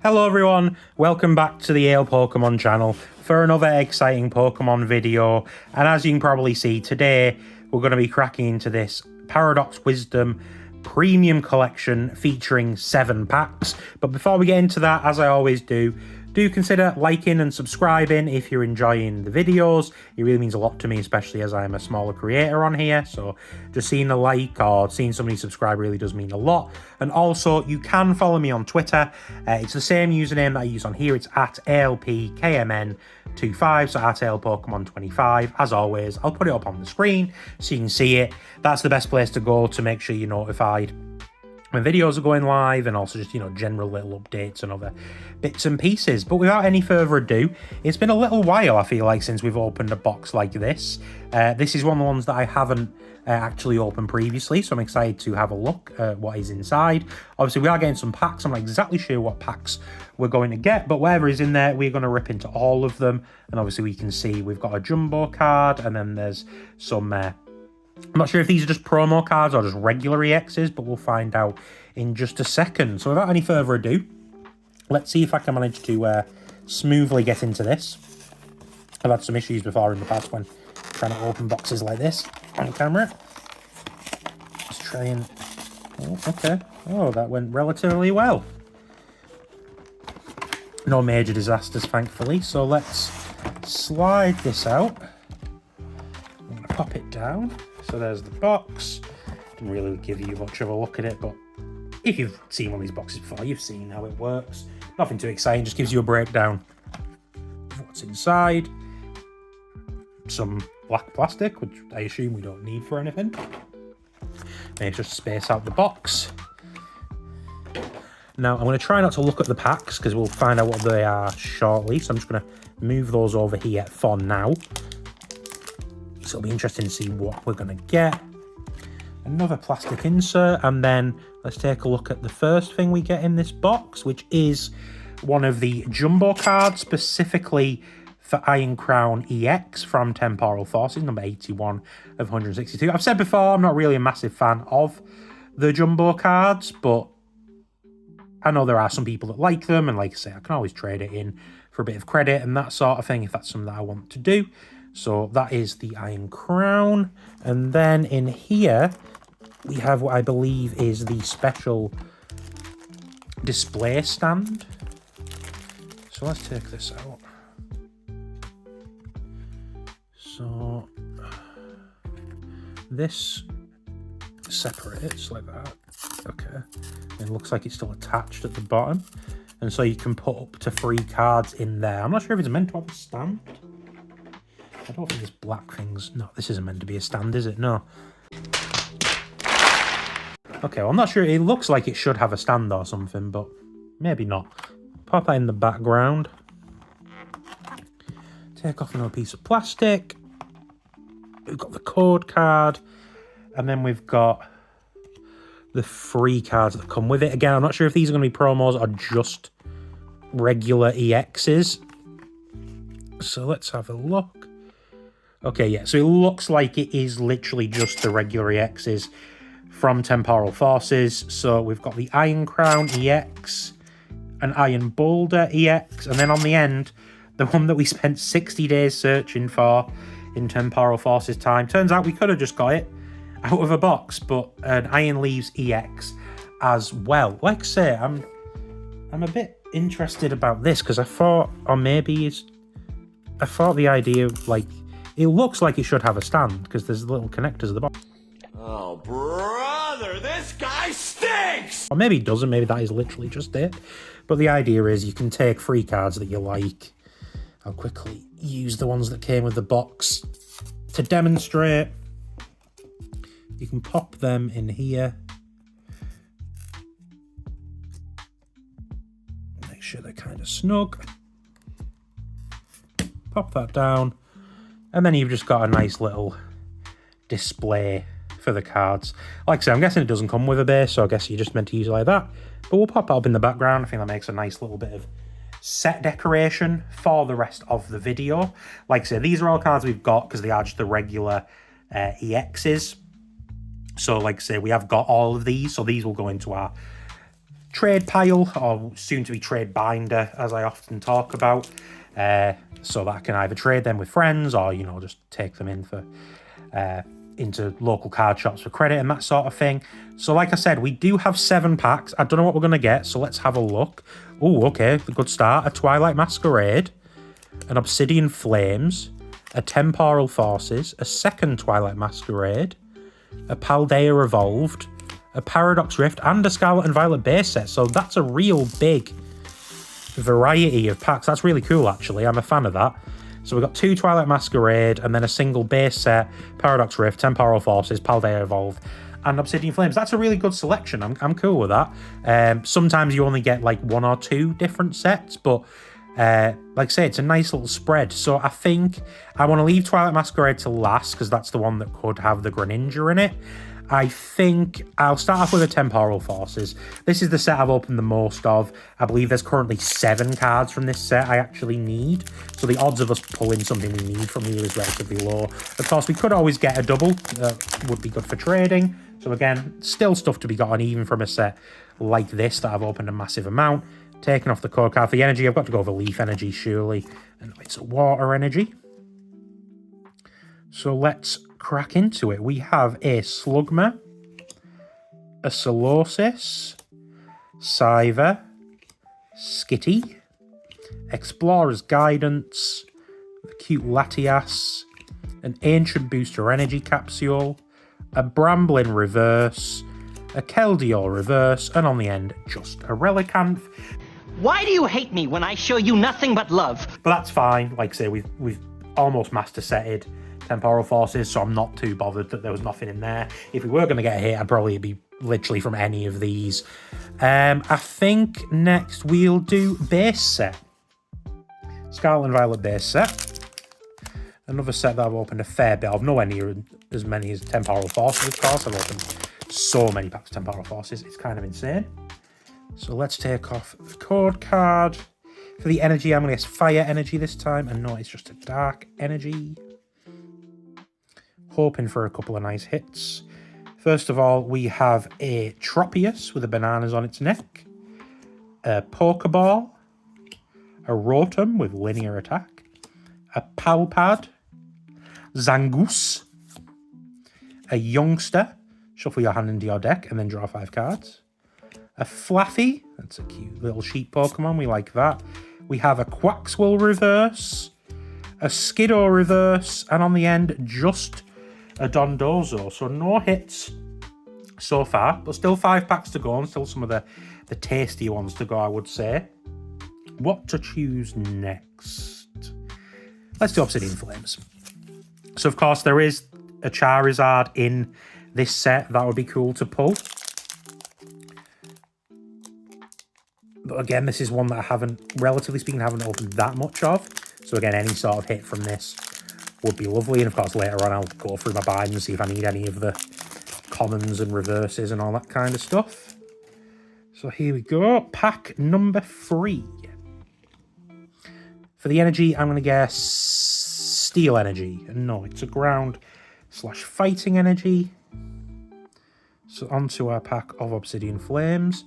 Hello everyone, welcome back to the Ale Pokemon channel for another exciting Pokemon video, and as you can probably see today we're going to be cracking into this Paradox Wisdom Premium Collection featuring 7 packs. But before we get into that, as I always do consider liking and subscribing if you're enjoying the videos. It really means a lot to me, especially as I'm a smaller creator on here, so just seeing a like or seeing somebody subscribe really does mean a lot. And also, you can follow me on Twitter. It's the same username that I use on here. It's at ALPKMN25, so at ALPokemon25. As always, I'll put it up on the screen so you can see it. That's the best place to go to make sure you're notified when videos are going live, and also just, general little updates and other bits and pieces. But without any further ado, it's been a little while, I feel like, since we've opened a box like this. This is one of the ones that I haven't actually opened previously, so I'm excited to have a look at what is inside. Obviously, we are getting some packs. I'm not exactly sure what packs we're going to get, but whatever is in there, we're going to rip into all of them. And obviously, we can see we've got a jumbo card, and then there's some I'm not sure if these are just promo cards or just regular EXs, but we'll find out in just a second. So without any further ado, let's see if I can manage to smoothly get into this. I've had some issues before in the past when trying to open boxes like this on camera. Let's try and... Oh, okay. Oh, that went relatively well. No major disasters, thankfully. So let's slide this out. I'm going to pop it down. So there's the box. Didn't really give you much of a look at it, but if you've seen one of these boxes before, you've seen how it works. Nothing too exciting, just gives you a breakdown of what's inside. Some black plastic, which I assume we don't need for anything. Maybe just space out the box. Now, I'm going to try not to look at the packs, because we'll find out what they are shortly. So I'm just going to move those over here for now. So it'll be interesting to see what we're going to get. Another plastic insert, and then let's take a look at the first thing we get in this box, which is one of the jumbo cards, specifically for Iron Crown EX from Temporal Forces, number 81 of 162. I've said before, I'm not really a massive fan of the jumbo cards, but I know there are some people that like them, and like I say, I can always trade it in for a bit of credit and that sort of thing if that's something that I want to do. So that is the Iron Crown. And then in here, we have what I believe is the special display stand. So let's take this out. So this separates like that. Okay. It looks like it's still attached at the bottom. And so you can put up to 3 cards in there. I'm not sure if it's meant to have a stand. I don't think this black thing's... No, this isn't meant to be a stand, is it? No. Okay, well, I'm not sure. It looks like it should have a stand or something, but maybe not. Pop that in the background. Take off another piece of plastic. We've got the code card. And then we've got the free cards that come with it. Again, I'm not sure if these are going to be promos or just regular EXs. So let's have a look. Okay, yeah, so it looks like it is literally just the regular EXs from Temporal Forces. So we've got the Iron Crown EX, an Iron Boulder EX, and then on the end, the one that we spent 60 days searching for in Temporal Forces time. Turns out we could have just got it out of a box, but an Iron Leaves EX as well. Like I say, I'm a bit interested about this, because I thought the idea, like, it looks like it should have a stand because there's little connectors at the bottom. Oh, brother, this guy stinks! Or maybe it doesn't, maybe that is literally just it. But the idea is you can take 3 cards that you like. I'll quickly use the ones that came with the box to demonstrate. You can pop them in here. Make sure they're kind of snug. Pop that down. And then you've just got a nice little display for the cards. Like I said, I'm guessing it doesn't come with a base, so I guess you're just meant to use it like that. But we'll pop that up in the background. I think that makes a nice little bit of set decoration for the rest of the video. Like I said, these are all cards we've got because they are just the regular EXs. So like I say, we have got all of these, so these will go into our trade pile, or soon to be trade binder, as I often talk about, so that I can either trade them with friends or, you know, just take them in for into local card shops for credit and that sort of thing. So like I said, we do have 7 packs. I don't know what we're going to get, so let's have a look. Oh, okay, a good start. A Twilight Masquerade, an Obsidian Flames, a Temporal Forces, a second Twilight Masquerade, a Paldea Evolved, a Paradox Rift, and a Scarlet and Violet base set. So that's a real big variety of packs. That's really cool, actually. I'm a fan of that. So we've got 2 Twilight Masquerade, and then a single base set, Paradox Rift, Temporal Forces, Paldea Evolved, and Obsidian Flames. That's a really good selection. I'm cool with that. Sometimes you only get like 1 or 2 different sets, but like I say, it's a nice little spread. So I think I want to leave Twilight Masquerade to last, because that's the one that could have the Greninja in it. I think I'll start off with the Temporal Forces. This is the set I've opened the most of. I believe there's currently 7 cards from this set I actually need. So the odds of us pulling something we need from here is relatively low. Of course, we could always get a double. Would be good for trading. So again, still stuff to be gotten even from a set like this that I've opened a massive amount. Taking off the code card for the energy. I've got to go for Leaf Energy, surely. And it's a Water Energy. So let's crack into it. We have a Slugma, a Solosis, Scyther, Skitty, Explorer's Guidance, the cute Latias, an Ancient Booster Energy Capsule, a Bramblin Reverse, a Keldeo Reverse, and on the end, just a Relicanth. Why do you hate me when I show you nothing but love? But that's fine. Like I say, we've almost master setted Temporal Forces, so I'm not too bothered that there was nothing in there. If we were going to get a hit, I'd probably be literally from any of these. I think next we'll do base set. Scarlet and Violet base set. Another set that I've opened a fair bit of. Nowhere near as many as Temporal Forces, of course. I've opened so many packs of Temporal Forces. It's kind of insane. So let's take off the code card. For the energy, I'm going to guess Fire Energy this time. And no, it's just a Dark Energy. Hoping for a couple of nice hits. First of all, we have a Tropius with the bananas on its neck. A Pokeball. A Rotom with linear attack. A Palpad. Zangoose. A Youngster. Shuffle your hand into your deck and then draw 5 cards. A Flaffy. That's a cute little sheep Pokemon. We like that. We have a Quaxwell Reverse. A Skiddo Reverse. And on the end, just a Dondozo. So no hits so far, but still 5 packs to go and still some of the tasty ones to go, I would say. What to choose next? Let's do Obsidian Flames. So, of course, there is a Charizard in this set. That would be cool to pull. But again, this is one that I haven't, relatively speaking, haven't opened that much of. So again, any sort of hit from this would be lovely. And of course, later on, I'll go through my bind and see if I need any of the commons and reverses and all that kind of stuff. So here we go. Pack number 3. For the energy, I'm going to guess Steel Energy. No, it's a Ground/Fighting Energy. So onto our pack of Obsidian Flames.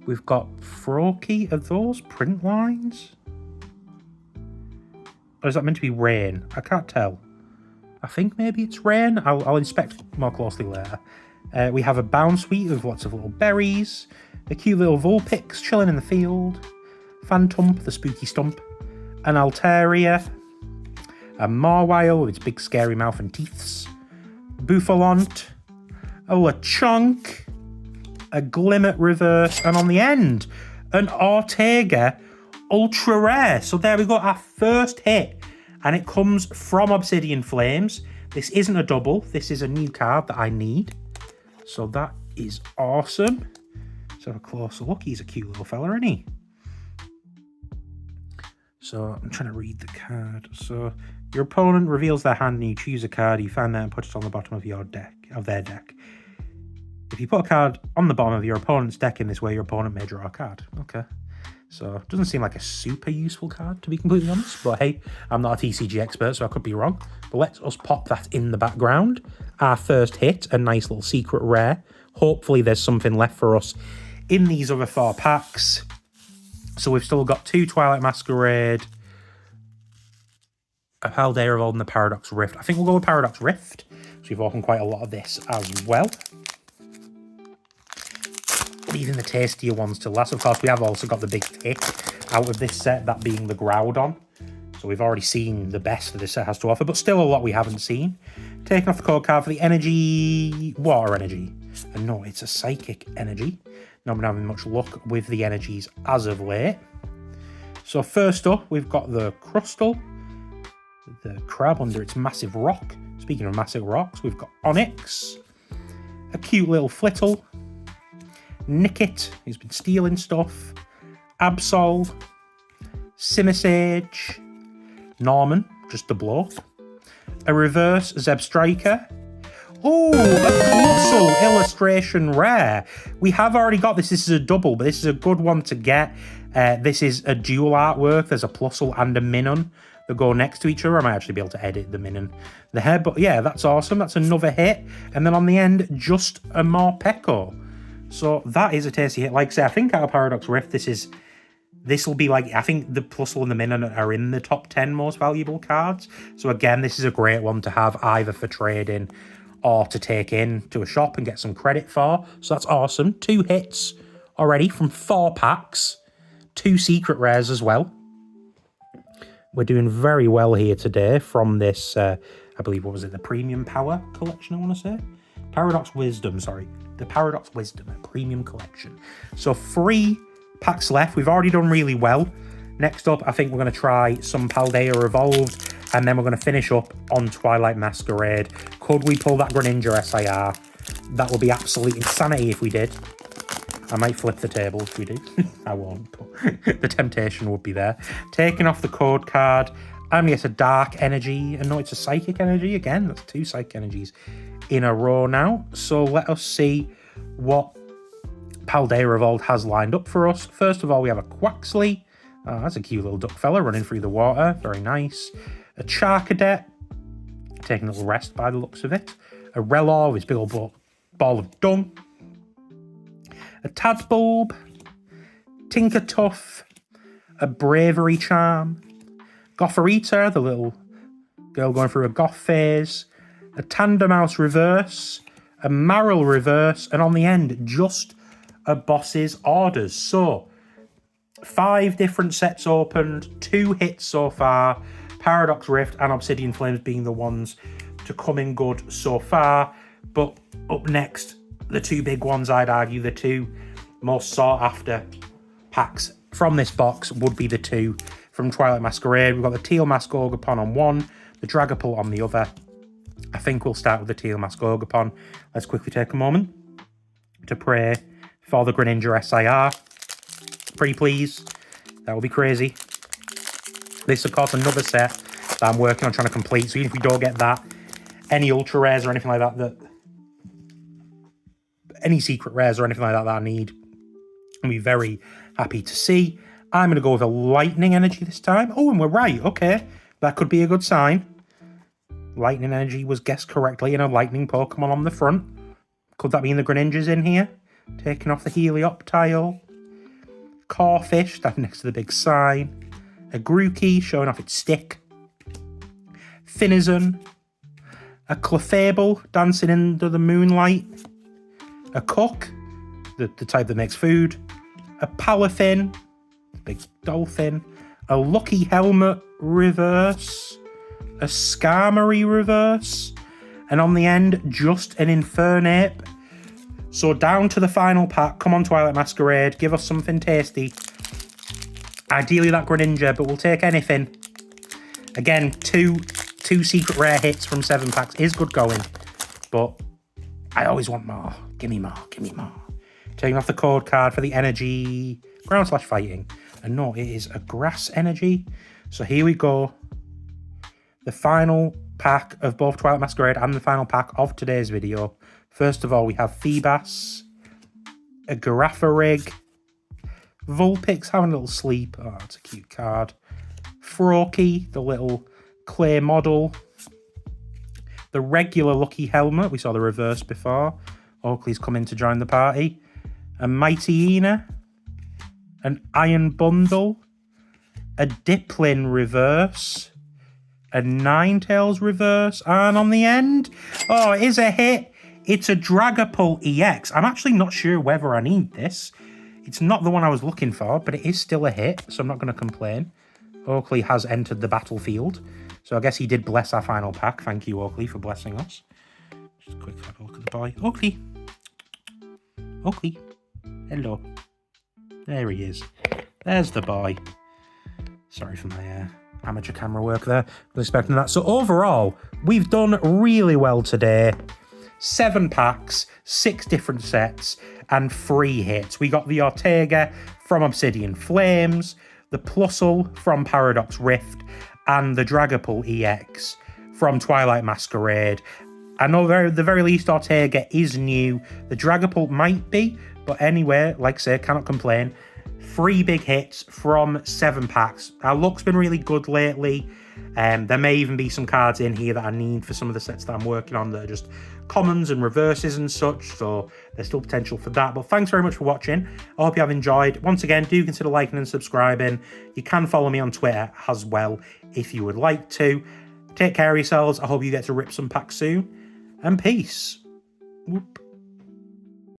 We've got Froakie. Are those print lines? Or is that meant to be rain? I can't tell. I think maybe it's rain. I'll inspect more closely later. We have a Bounsweet with lots of little berries. A cute little Vulpix chilling in the field. Phantump, the spooky stump. An Altaria. A Mawile with its big scary mouth and teeths. Buffalant. A Lechonk. A Glimmet Reverse. And on the end, an Ortega Ultra Rare. So there we go, our first hit. And it comes from Obsidian Flames. This isn't a double. This is a new card that I need. So that is awesome. Let's have a closer look. He's a cute little fella, isn't he? So I'm trying to read the card. So your opponent reveals their hand and you choose a card. You find that and put it on the bottom of your deck, of their deck. If you put a card on the bottom of your opponent's deck in this way, your opponent may draw a card. Okay. So it doesn't seem like a super useful card, to be completely honest. But hey, I'm not a TCG expert, so I could be wrong. But let's us pop that in the background. Our first hit, a nice little secret rare. Hopefully there's something left for us in these other 4 packs. So we've still got 2 Twilight Masquerade, a Paldea Revolve, and the Paradox Rift. I think we'll go with Paradox Rift. So we've opened quite a lot of this as well. Leaving the tastier ones to last. Of course, we have also got the big hit out of this set, that being the Groudon. So we've already seen the best that this set has to offer, but still a lot we haven't seen. Taking off the code card for the energy, water energy. And no, it's a psychic energy. Not been having much luck with the energies as of late. So first up, we've got the Crustle, the crab under its massive rock. Speaking of massive rocks, we've got Onyx, a cute little Flittle, Nickit, who's been stealing stuff, Absol, Simisage, Norman, just the bloke, a reverse Zeb Striker. Oh, a colossal illustration rare. We have already got this. This is a double, but this is a good one to get. This is a dual artwork. There's a Plusle and a Minun that go next to each other. I might actually be able to edit the Minun there, but yeah, that's awesome. That's another hit. And then on the end, just a Morpeko. So that is a tasty hit. Like I say, I think out of Paradox Rift, this will be like, I think the Plusle and the Minun are in the top 10 most valuable cards. So again, this is a great one to have either for trading or to take in to a shop and get some credit for. So that's awesome. 2 hits already from 4 packs. 2 secret rares as well. We're doing very well here today from this, I believe, what was it? The Premium Power collection, I want to say? Paradox Wisdom, sorry. The Paradox Wisdom, a premium collection. So 3 packs left. We've already done really well. Next up, I think we're going to try some Paldea Evolved, and then we're going to finish up on Twilight Masquerade. Could we pull that Greninja SIR? That would be absolute insanity if we did. I might flip the table if we do. I won't, but the temptation would be there. Taking off the code card, I'm going to get a Dark Energy, and no, it's a Psychic Energy again. That's 2 Psychic Energies in a row now. So let us see what Paldea Evolved has lined up for us. First of all, we have a Quaxley. That's a cute little duck fella running through the water. Very nice. A Charcadet, taking a little rest by the looks of it. A Relor with his big old ball of dung. A Tadbulb. Tinkertuff. A Bravery Charm. Gothorita, the little girl going through a goth phase. A Tandemaus Reverse. A Marill Reverse. And on the end, just a Boss's Orders. So 5 different sets opened, 2 hits so far. Paradox Rift and Obsidian Flames being the ones to come in good so far. But up next, the 2 big ones, I'd argue, the 2 most sought after packs from this box would be the 2 from Twilight Masquerade. We've got the Teal Mask Ogapon on one, the Dragapult on the other. I think we'll start with the Teal Mask Ogapon. Let's quickly take a moment to pray for the Greninja SIR. Pretty please. That would be crazy. This, of course, another set that I'm working on trying to complete. So even if we don't get that, any ultra rares or anything like that, any secret rares or anything like that I need, I'll be very happy to see. I'm going to go with a Lightning Energy this time. Oh, and we're right. Okay. That could be a good sign. Lightning Energy was guessed correctly in a Lightning Pokemon on the front. Could that mean the Greninja's in here? Taking off the Helioptile. Corphish, standing next to the big sign. A Grookey, showing off its stick. Finizen. A Clefable, dancing under the moonlight. A Cook, the type that makes food. A Palafin, big dolphin. A Lucky Helmet Reverse. A Skarmory Reverse. And on the end, just an Infernape. So down to the final pack. Come on, Twilight Masquerade. Give us something tasty. Ideally that Greninja, but we'll take anything. Again, two secret rare hits from 7 packs is good going. But I always want more. Give me more. Give me more. Taking off the code card for the energy. Ground slash fighting. And no, it is a grass energy. So here we go. The final pack of both Twilight Masquerade and the final pack of today's video. First of all, we have Feebas, a Girafarig, Vulpix having a little sleep. Oh, that's a cute card. Froakie, the little clay model. The regular Lucky Helmet. We saw the reverse before. Oakley's come in to join the party. a Mightyena, an Iron Bundle, a Diplin reverse, a Ninetales reverse, and on the end, oh, it is a hit. It's a Dragapult EX. I'm actually not sure whether I need this. It's not the one I was looking for, but it is still a hit, so I'm not going to complain. Oakley has entered the battlefield, so I guess he did bless our final pack. Thank you, Oakley, for blessing us. Just a quick look at the boy. Oakley. Oakley. Hello. There he is. There's the boy. Sorry for my amateur camera work there. I was expecting that. So overall, we've done really well today. 7 packs, 6 different sets, and 3 hits. We got the Ortega from Obsidian Flames, the Plusle from Paradox Rift, and the Dragapult EX from Twilight Masquerade. I know at the very least Ortega is new. The Dragapult might be, but anyway, like I say, cannot complain. 3 big hits from 7 packs. Our luck's been really good lately. There may even be some cards in here that I need for some of the sets that I'm working on that are just commons and reverses and such, so there's still potential for that. But thanks very much for watching. I hope you have enjoyed. Once again, do consider liking and subscribing. You can follow me on Twitter as well if you would like to. Take care of yourselves. I hope you get to rip some packs soon. And peace. Whoop.